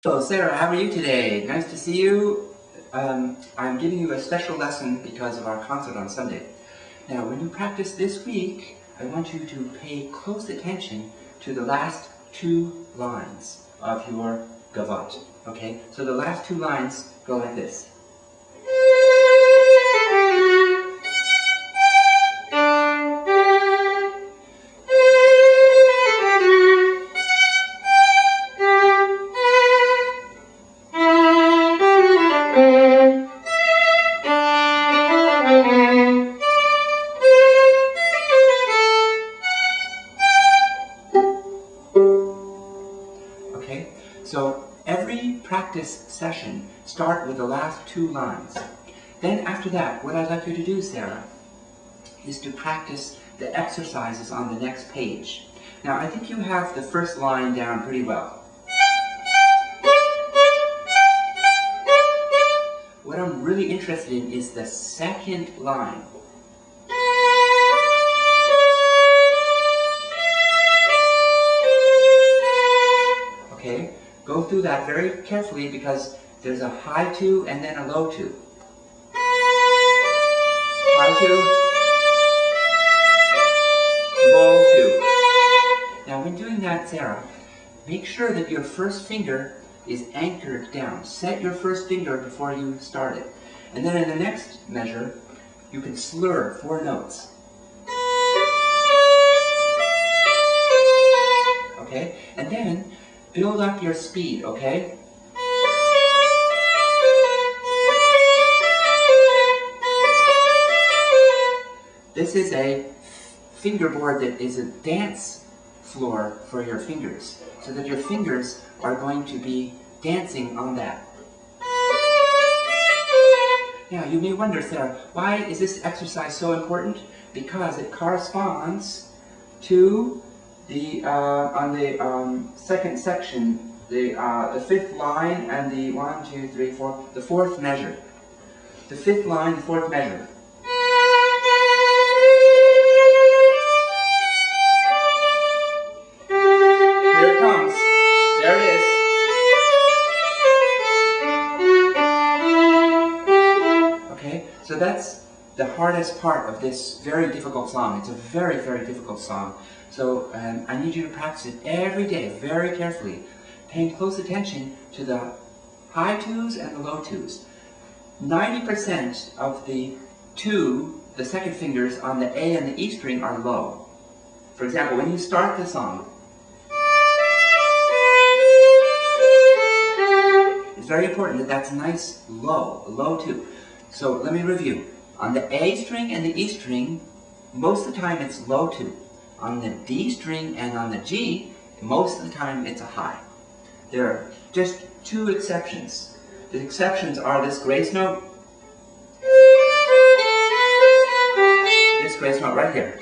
Hello, Sarah. How are you today? Nice to see you. I'm giving you a special lesson because of our concert on Sunday. Now, when you practice this week, I want you to pay close attention to the last two lines of your gavotte. Okay? So the last two lines go like this. Okay, so every practice session start with the last two lines. Then after that, what I'd like you to do, Sarah, is to practice the exercises on the next page. Now, I think you have the first line down pretty well. What I'm really interested in is the second line. Okay, go through that very carefully because there's a high two and then a low two. High two, low two. Now when doing that, Sarah, make sure that your first finger is anchored down. Set your first finger before you start it. And then in the next measure, you can slur 4 notes. Okay, and then build up your speed, okay? This is a fingerboard that is a dance floor for your fingers, so that your fingers are going to be dancing on that. Now, you may wonder, Sarah, why is this exercise so important? Because it corresponds to the on the second section, the fifth line and the 1, 2, 3, 4, the fourth measure. The fifth line, the fourth measure. Here it comes. There it is. Okay, so that's the hardest part of this very difficult song. It's a very, very difficult song. So I need you to practice it every day, very carefully, paying close attention to the high twos and the low twos. 90% of the second fingers on the A and the E string are low. For example, when you start the song, it's very important that that's nice low, a low two. So let me review. On the A string and the E string, most of the time it's low two. On the D string and on the G, most of the time it's a high. There are just 2 exceptions. The exceptions are this grace note, this grace note right here.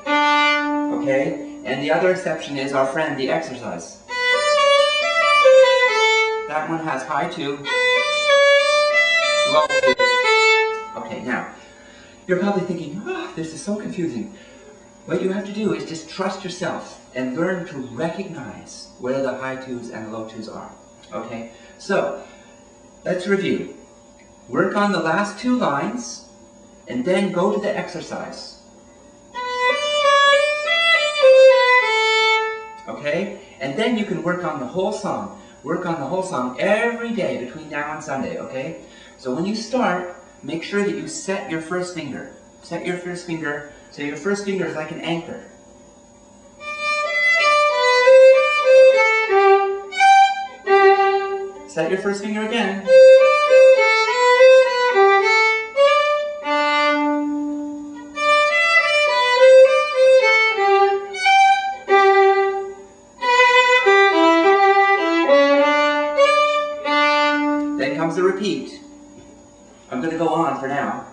Okay? And the other exception is our friend, the exercise. That one has high 2, low 2. Okay, now, you're probably thinking, oh, this is so confusing. What you have to do is just trust yourself and learn to recognize where the high twos and the low twos are. Okay? So, let's review. Work on the last 2 lines, and then go to the exercise. Okay? And then you can work on the whole song. Work on the whole song every day between now and Sunday, okay? So when you start, make sure that you set your first finger. Set your first finger, so your first finger is like an anchor. Set your first finger again. Then comes the repeat. I'm going to go on for now.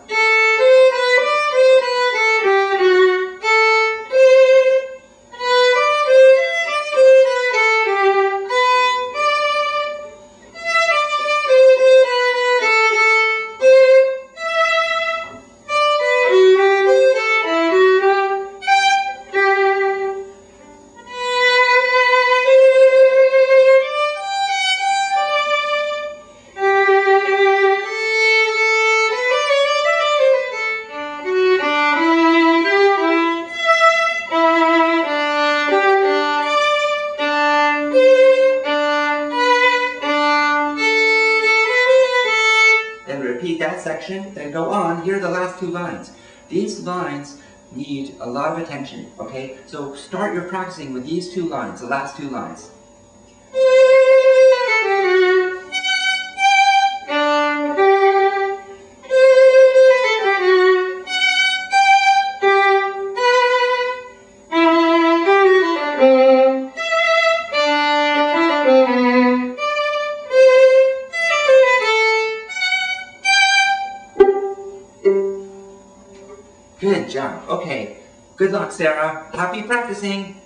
section, then go on. Here are the last two lines. These lines need a lot of attention, okay? So start your practicing with these two lines, the last two lines. Good job. Okay. Good luck, Sarah. Happy practicing.